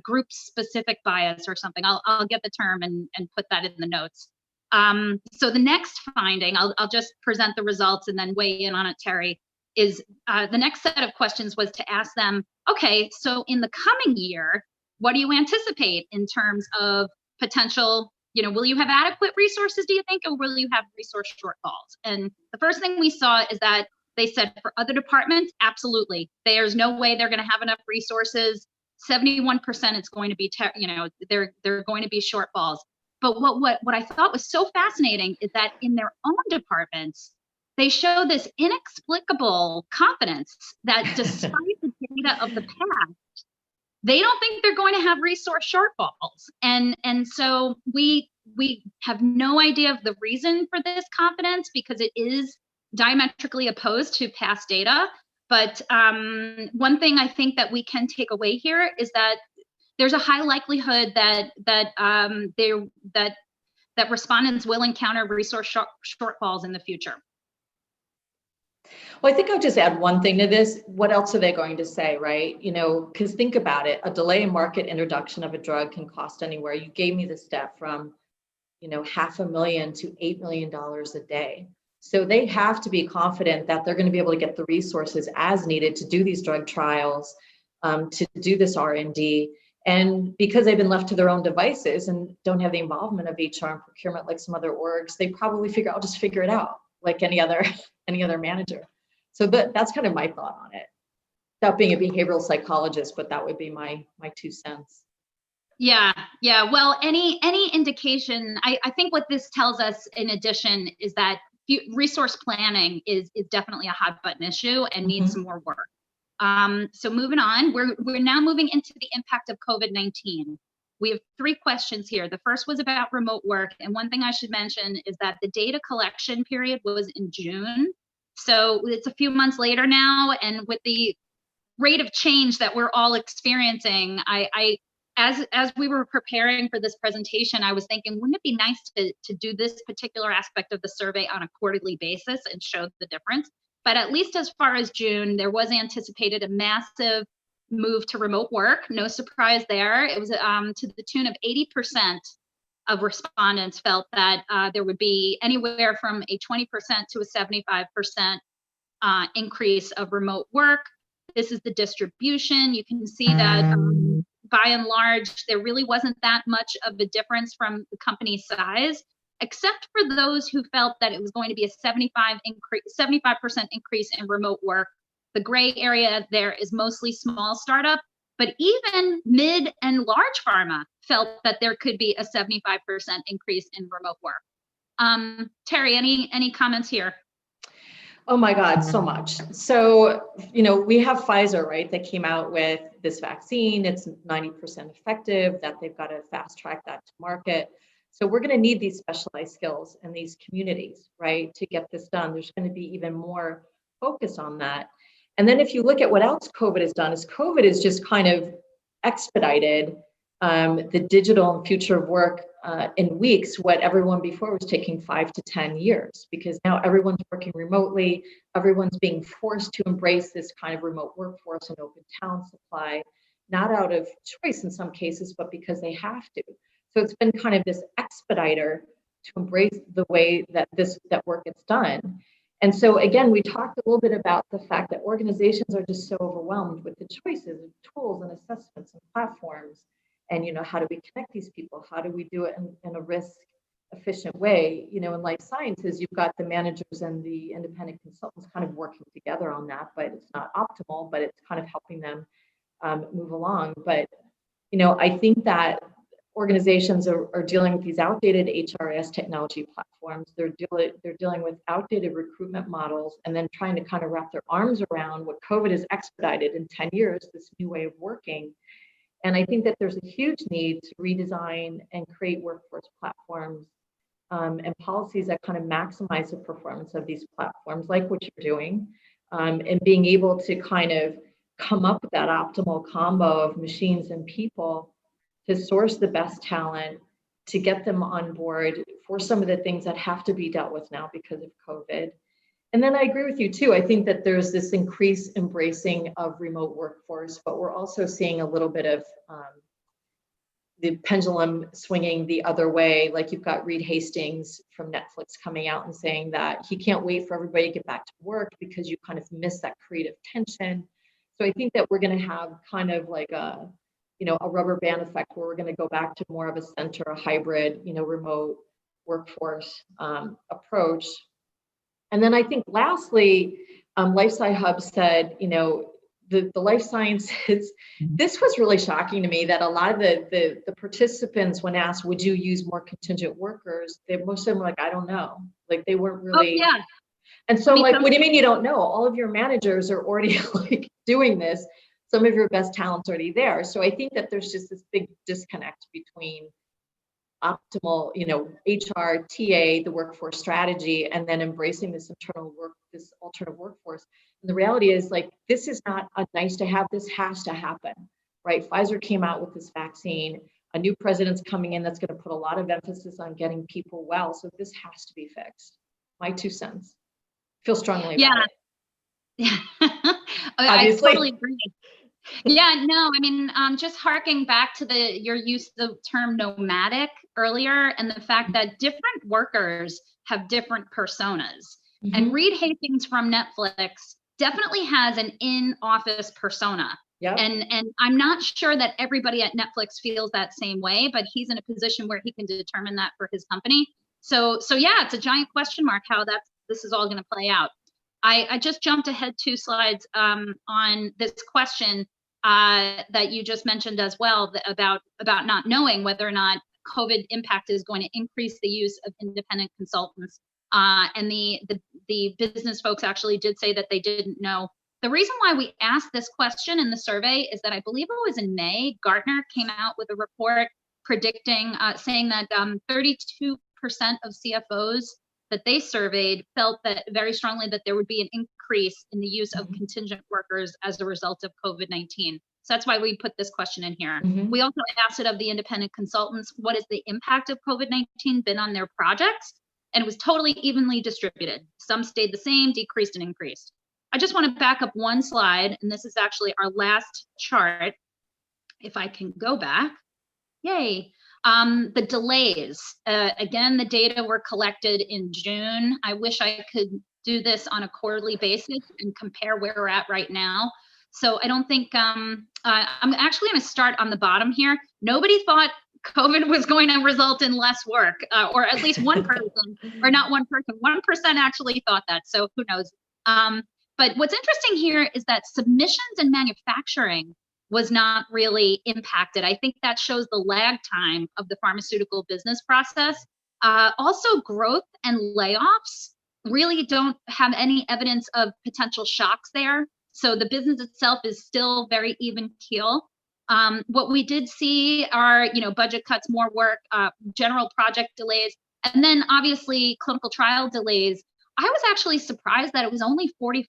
group specific bias or something. I'll get the term and put that in the notes. So the next finding, I'll just present the results and then weigh in on it, Terry, is the next set of questions was to ask them, okay, so in the coming year, what do you anticipate in terms of potential, will you have adequate resources, do you think, or will you have resource shortfalls? And the first thing we saw is that they said for other departments, absolutely. There's no way they're going to have enough resources. 71% it's going to be, they're going to be shortfalls. But what I thought was so fascinating is that in their own departments, they show this inexplicable confidence that despite the data of the past, they don't think they're going to have resource shortfalls. And so we have no idea of the reason for this confidence, because it is diametrically opposed to past data. But one thing I think that we can take away here is that there's a high likelihood that respondents will encounter resource shortfalls in the future. Well, I think I'll just add one thing to this. What else are they going to say, right? Because think about it, a delay in market introduction of a drug can cost anywhere. You gave me the stat from, $500,000 to $8 million a day. So they have to be confident that they're going to be able to get the resources as needed to do these drug trials, to do this R&D. And because they've been left to their own devices and don't have the involvement of HR and procurement like some other orgs, they probably figure, I'll just figure it out like any other manager. So that's kind of my thought on it. Without being a behavioral psychologist, but that would be my 2 cents. Yeah. Well, any indication, I think what this tells us in addition is that resource planning is definitely a hot button issue and needs some more work. So moving on, we're now moving into the impact of COVID-19. We have 3 questions here. The first was about remote work. And one thing I should mention is that the data collection period was in June. So it's a few months later now. And with the rate of change that we're all experiencing, as we were preparing for this presentation, I was thinking, wouldn't it be nice to do this particular aspect of the survey on a quarterly basis and show the difference? But at least as far as June, there was anticipated a massive move to remote work. No surprise there. It was to the tune of 80% of respondents felt that there would be anywhere from a 20% to a 75% increase of remote work. This is the distribution. You can see that by and large, there really wasn't that much of a difference from the company size, except for those who felt that it was going to be a 75% increase in remote work. The gray area there is mostly small startup, but even mid and large pharma felt that there could be a 75% increase in remote work. Terry, any comments here? Oh my God, so much. So, we have Pfizer, right, that came out with this vaccine. It's 90% effective, that they've got to fast track that to market. So we're going to need these specialized skills in these communities, right, to get this done. There's going to be even more focus on that. And then if you look at what else COVID has done, is COVID has just kind of expedited the digital and future of work in weeks, what everyone before was taking 5 to 10 years, because now everyone's working remotely. Everyone's being forced to embrace this kind of remote workforce and open talent supply, not out of choice in some cases, but because they have to. So it's been kind of this expediter to embrace the way that that work gets done. And so again, we talked a little bit about the fact that organizations are just so overwhelmed with the choices of tools and assessments and platforms. And, how do we connect these people? How do we do it in a risk efficient way? In life sciences, you've got the managers and the independent consultants kind of working together on that, but it's not optimal, but it's kind of helping them move along. But, I think that organizations are dealing with these outdated HRIS technology platforms. They're dealing with outdated recruitment models, and then trying to kind of wrap their arms around what COVID has expedited in 10 years, this new way of working. And I think that there's a huge need to redesign and create workforce platforms and policies that kind of maximize the performance of these platforms, like what you're doing, and being able to kind of come up with that optimal combo of machines and people to source the best talent, to get them on board for some of the things that have to be dealt with now because of COVID. And then I agree with you too. I think that there's this increased embracing of remote workforce, but we're also seeing a little bit of the pendulum swinging the other way. Like you've got Reed Hastings from Netflix coming out and saying that he can't wait for everybody to get back to work because you kind of miss that creative tension. So I think that we're going to have kind of like a rubber band effect where we're going to go back to more of a center, a hybrid, remote workforce approach. And then I think lastly, Life Sci Hub said, the life sciences, this was really shocking to me that a lot of the participants, when asked, would you use more contingent workers, most of them were like, I don't know. Like they weren't really. Oh, yeah. And so what do you mean you don't know? All of your managers are already like doing this. some of your best talent's already there. So I think that there's just this big disconnect between optimal, HR, TA, the workforce strategy, and then embracing this this alternative workforce. And the reality is, like, this is not a nice to have, this has to happen, right? Pfizer came out with this vaccine, a new president's coming in that's going to put a lot of emphasis on getting people well. So this has to be fixed. My 2 cents. Feel strongly about it. Yeah. Obviously. I totally agree. Yeah, no, I mean, just harking back to your use of the term nomadic earlier, and the fact that different workers have different personas. And Reed Hastings from Netflix definitely has an in-office persona. Yep. And I'm not sure that everybody at Netflix feels that same way, but he's in a position where he can determine that for his company. So yeah, it's a giant question mark how this is all going to play out. I just jumped ahead 2 slides on this question that you just mentioned as well, about not knowing whether or not COVID impact is going to increase the use of independent consultants. And the business folks actually did say that they didn't know. The reason why we asked this question in the survey is that I believe it was in May, Gartner came out with a report predicting, saying that 32% of CFOs that they surveyed felt that very strongly that there would be an increase in the use of contingent workers as a result of COVID-19. So that's why we put this question in here. We also asked it of the independent consultants, what is the impact of COVID-19 been on their projects? And it was totally evenly distributed. Some stayed the same, decreased, and increased. I just want to back up 1 slide, and this is actually our last chart. If I can go back, yay. The delays, again, the data were collected in June. I wish I could do this on a quarterly basis and compare where we're at right now. So I don't think, I'm actually going to start on the bottom here. Nobody thought COVID was going to result in less work, or at least one person, or not one person, 1% actually thought that. So who knows? But what's interesting here is that submissions in manufacturing was not really impacted. I think that shows the lag time of the pharmaceutical business process. Also, growth and layoffs really don't have any evidence of potential shocks there. So the business itself is still very even keel. What we did see are, budget cuts, more work, general project delays, and then obviously clinical trial delays. I was actually surprised that it was only 44%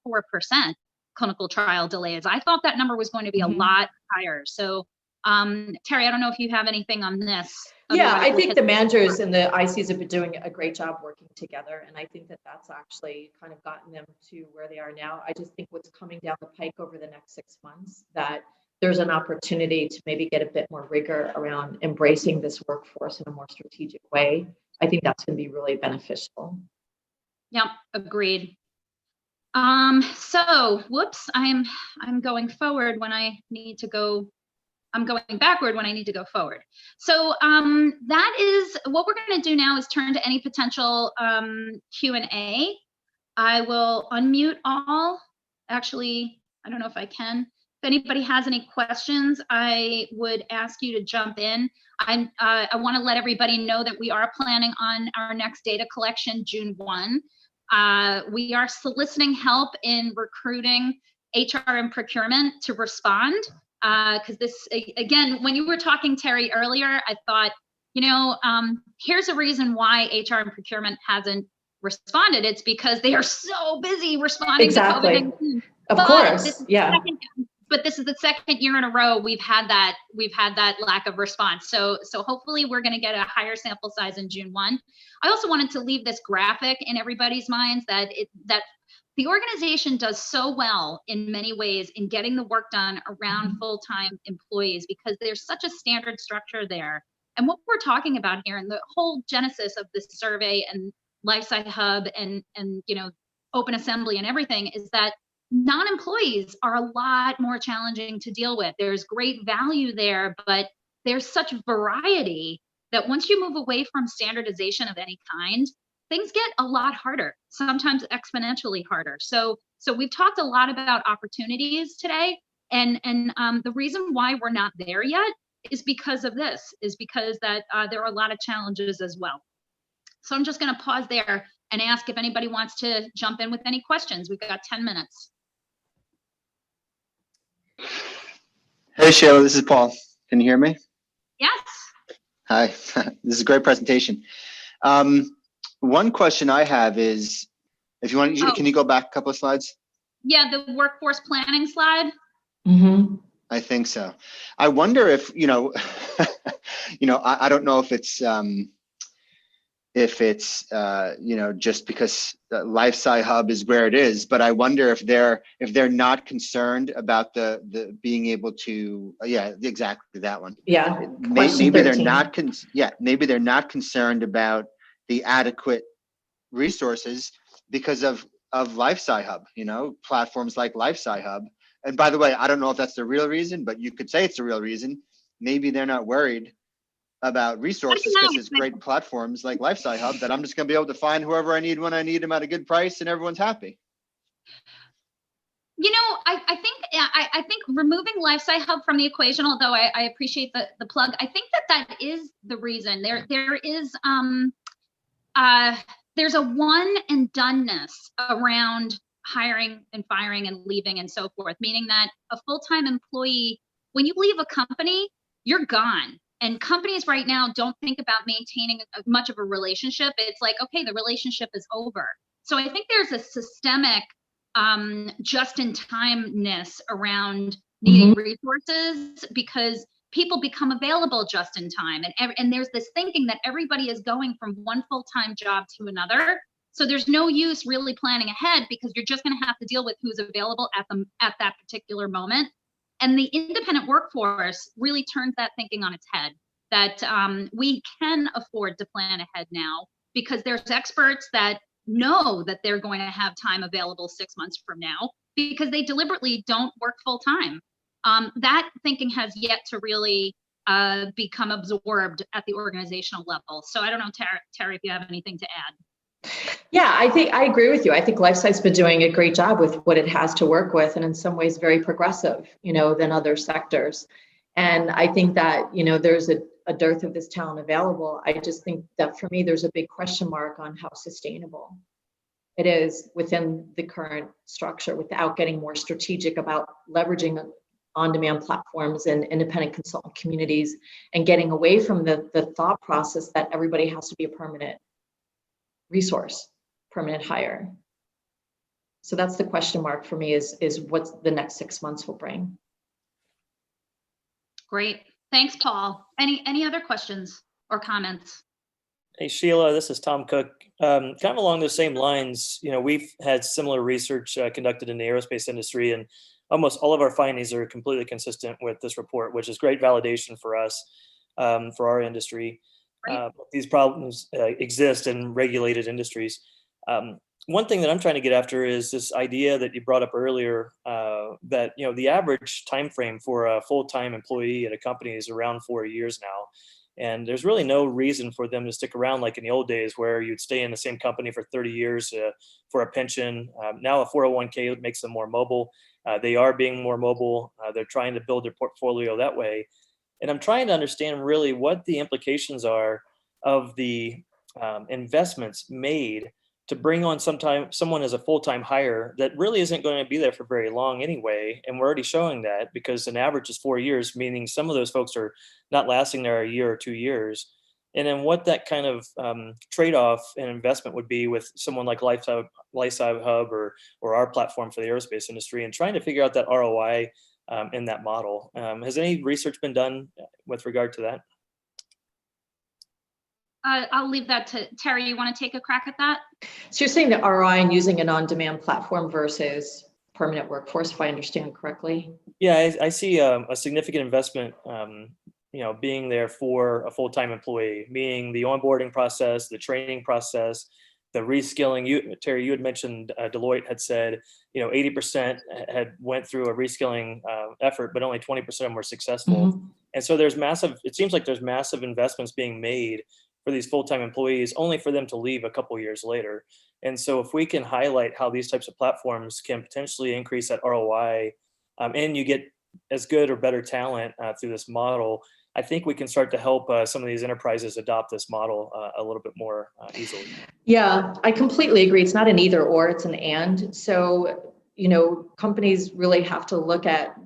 clinical trial delays. I thought that number was going to be a lot higher. So, Terry, I don't know if you have anything on this. Yeah, I think the managers and the ICs have been doing a great job working together. And I think that that's actually kind of gotten them to where they are now. I just think what's coming down the pike over the next 6 months, that there's an opportunity to maybe get a bit more rigor around embracing this workforce in a more strategic way. I think that's going to be really beneficial. Yep, agreed. So whoops, I'm going forward when I need to go. I'm going backward when I need to go forward. So that is what we're going to do now, is turn to any potential Q&A. I will unmute all. Actually, I don't know if I can. If anybody has any questions, I would ask you to jump in. I want to let everybody know that we are planning on our next data collection June 1. We are soliciting help in recruiting HR and procurement to respond, because this, again, when you were talking, Terry, earlier, I thought, here's a reason why HR and procurement hasn't responded. It's because they are so busy responding to COVID-19. Of course, yeah. But this is the second year in a row we've had that lack of response. So hopefully we're going to get a higher sample size in June 1. I also wanted to leave this graphic in everybody's minds that the organization does so well in many ways in getting the work done around full-time employees, because there's such a standard structure there. And what we're talking about here, and the whole genesis of this survey and LifeSci Hub and Open Assembly and everything, is that non-employees are a lot more challenging to deal with. There's great value there, but there's such variety that once you move away from standardization of any kind, things get a lot harder, sometimes exponentially harder. So we've talked a lot about opportunities today, and the reason why we're not there yet is because of this, is because that there are a lot of challenges as well. So I'm just going to pause there and ask if anybody wants to jump in with any questions. We've got 10 minutes. Hey, Sheila, this is Paul. Can you hear me? Yes. Hi. This is a great presentation. One question I have is, if you want, can you go back a couple of slides? Yeah, the workforce planning slide. Mm-hmm. I think so. I wonder if, I don't know if it's, just because LifeSci Hub is where it is, but I wonder if they're not concerned about the being able to, exactly that one. Yeah. Maybe they're not, maybe they're not concerned about the adequate resources because of LifeSci Hub, platforms like LifeSci Hub. And by the way, I don't know if that's the real reason, but you could say it's the real reason. Maybe they're not worried about resources because it's great platforms like LifeSci Hub that I'm just going to be able to find whoever I need when I need them at a good price and everyone's happy. I think removing LifeSci Hub from the equation, although I appreciate the plug, I think that is the reason. There's a one and doneness around hiring and firing and leaving and so forth, meaning that a full-time employee, when you leave a company, you're gone. And companies right now don't think about maintaining much of a relationship. It's like, okay, the relationship is over. So I think there's a systemic just-in-timeness around needing resources because people become available just in time. And there's this thinking that everybody is going from one full-time job to another. So there's no use really planning ahead because you're just going to have to deal with who's available at that particular moment. And the independent workforce really turns that thinking on its head, that we can afford to plan ahead now because there's experts that know that they're going to have time available 6 months from now because they deliberately don't work full time. That thinking has yet to really become absorbed at the organizational level. So I don't know, Terry, if you have anything to add. Yeah, I think I agree with you. I think LifeSci's been doing a great job with what it has to work with, and in some ways very progressive, than other sectors. And I think that, there's a dearth of this talent available. I just think that for me, there's a big question mark on how sustainable it is within the current structure without getting more strategic about leveraging on-demand platforms and independent consultant communities and getting away from the thought process that everybody has to be a permanent resource, permanent hire. So that's the question mark for me is what the next 6 months will bring. Great. Thanks, Paul. Any other questions or comments? Hey, Sheila, this is Tom Cook. Kind of along those same lines, we've had similar research conducted in the aerospace industry, and almost all of our findings are completely consistent with this report, which is great validation for us, for our industry. These problems exist in regulated industries. One thing that I'm trying to get after is this idea that you brought up earlier, that the average time frame for a full-time employee at a company is around 4 years now. And there's really no reason for them to stick around like in the old days where you'd stay in the same company for 30 years for a pension. Now a 401k makes them more mobile. They are being more mobile. They're trying to build their portfolio that way. And I'm trying to understand really what the implications are of the investments made to bring on someone as a full-time hire that really isn't going to be there for very long anyway. And we're already showing that because an average is 4 years, meaning some of those folks are not lasting there a year or 2 years. And then what that kind of trade-off and investment would be with someone like LifeSci Hub or our platform for the aerospace industry, and trying to figure out that ROI in that model. Has any research been done with regard to that? I'll leave that to Terry. You want to take a crack at that? So you're saying the ROI in using an on-demand platform versus permanent workforce, if I understand correctly? Yeah, I see a significant investment, being there for a full-time employee, meaning the onboarding process, the training process, the reskilling. Terry, you had mentioned Deloitte had said, 80% had went through a reskilling effort, but only 20% of them were successful. And so it seems like there's massive investments being made for these full-time employees, only for them to leave a couple years later. And so if we can highlight how these types of platforms can potentially increase that ROI, and you get as good or better talent through this model, I think we can start to help some of these enterprises adopt this model a little bit more easily. Yeah, I completely agree. It's not an either or, it's an and. So, companies really have to look at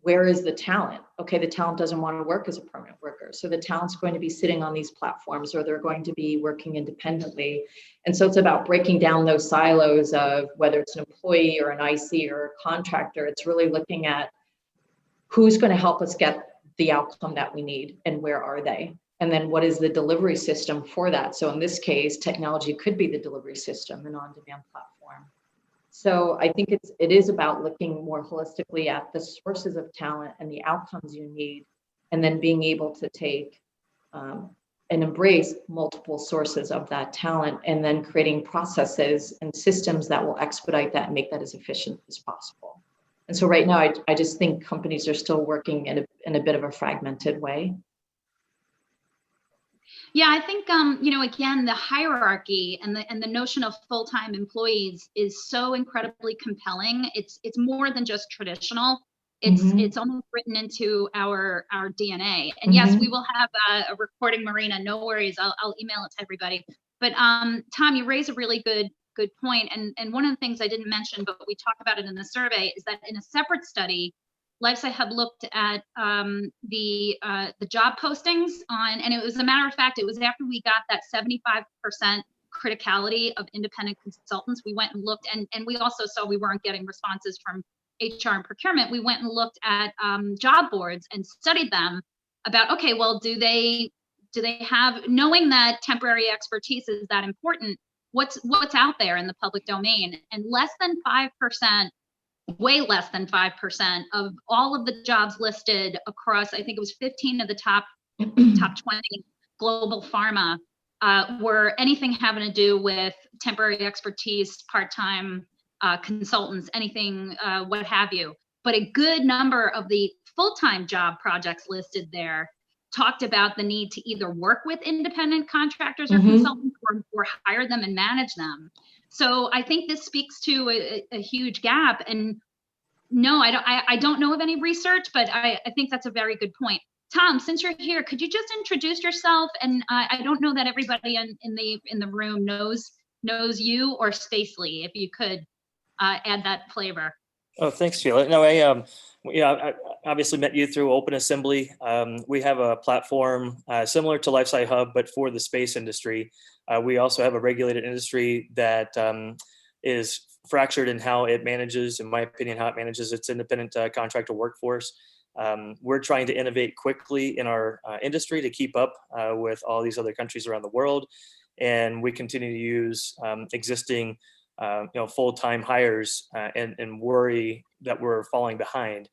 where is the talent okay, the talent doesn't want to work as a permanent worker. So the talent's going to be sitting on these platforms, or they're going to be working independently. And so it's about breaking down those silos of whether it's an employee or an IC or a contractor. It's really looking at who's going to help us get the outcome that we need and where are they? And then what is the delivery system for that? So in this case, technology could be the delivery system, an on-demand platform. So I think it is about looking more holistically at the sources of talent and the outcomes you need, and then being able to take and embrace multiple sources of that talent, and then creating processes and systems that will expedite that and make that as efficient as possible. And so right now, I just think companies are still working in a bit of a fragmented way. Yeah, I think again, the hierarchy and the notion of full-time employees is so incredibly compelling. It's more than just traditional. It's almost written into our DNA. And yes, we will have a recording, Marina. No worries. I'll email it to everybody. But Tom, you raise a really good point. And one of the things I didn't mention, but we talk about it in the survey, is that in a separate study, LifeSci Hub looked at the job postings and it was a matter of fact, it was after we got that 75% criticality of independent consultants. We went and looked, and we also saw we weren't getting responses from HR and procurement. We went and looked at job boards and studied them about, okay, well, do they have, knowing that temporary expertise is that important, what's out there in the public domain? And less than 5%, way less than 5% of all of the jobs listed across, I think it was 15 of the top 20 global pharma were anything having to do with temporary expertise, part-time consultants, anything, what have you. But a good number of the full-time job projects listed there talked about the need to either work with independent contractors or consultants or hire them and manage them. So I think this speaks to a huge gap. And no, I don't know of any research, but I think that's a very good point. Tom, since you're here, could you just introduce yourself? And I don't know that everybody in the room knows you or Spacely. If you could add that flavor. Oh, thanks, Sheila. No, I obviously met you through Open Assembly. We have a platform similar to LifeSci Hub, but for the space industry. We also have a regulated industry that is fractured in how it manages, in my opinion, how it manages its independent contractor workforce. We're trying to innovate quickly in our industry to keep up with all these other countries around the world. And we continue to use existing full-time hires and worry that we're falling behind.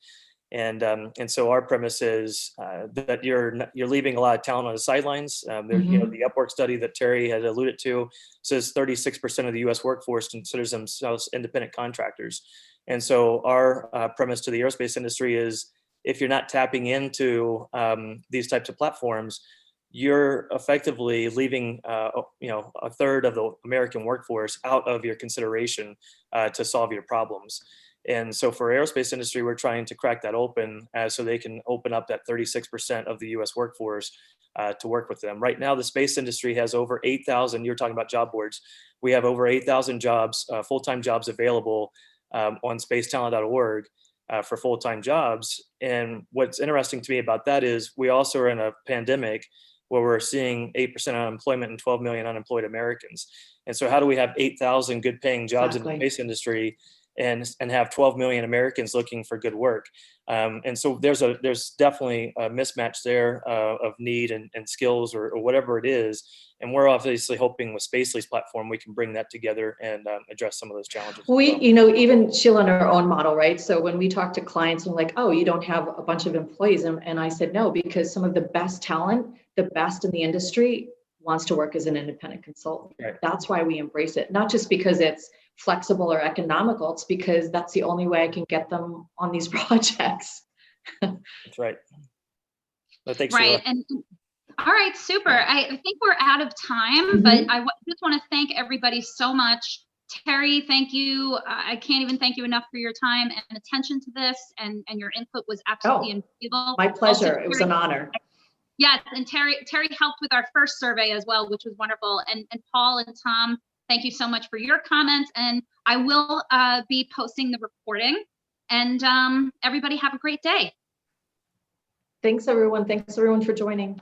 And so our premise is that you're leaving a lot of talent on the sidelines. The Upwork study that Terry had alluded to says 36% of the U.S. workforce considers themselves independent contractors. And so our premise to the aerospace industry is, if you're not tapping into these types of platforms, you're effectively leaving a third of the American workforce out of your consideration to solve your problems. And so for aerospace industry, we're trying to crack that open so they can open up that 36% of the US workforce to work with them. Right now, the space industry has over 8,000, you're talking about job boards. We have over 8,000 jobs, full-time jobs available on spacetalent.org for full-time jobs. And what's interesting to me about that is we also are in a pandemic where we're seeing 8% unemployment and 12 million unemployed Americans. And so how do we have 8,000 good paying jobs in the space industry and have 12 million Americans looking for good work? And so there's definitely a mismatch there of need and skills or whatever it is. And we're obviously hoping with Spacely's platform, we can bring that together and address some of those challenges. Even Sheila in our own model, right? So when we talk to clients and like, oh, you don't have a bunch of employees. And I said, no, because some of the best talent, the best in the industry wants to work as an independent consultant. Right. That's why we embrace it. Not just because it's flexible or economical, it's because that's the only way I can get them on these projects. That's right. Well, thanks, right. Sheila. And all right, super. I think we're out of time, but I just want to thank everybody so much. Terry, thank you. I can't even thank you enough for your time and attention to this, and your input was absolutely invaluable. My pleasure. It was an honor. Yes, and Terry helped with our first survey as well, which was wonderful. And Paul and Tom, thank you so much for your comments. And I will be posting the recording. And everybody have a great day. Thanks, everyone. Thanks, everyone, for joining.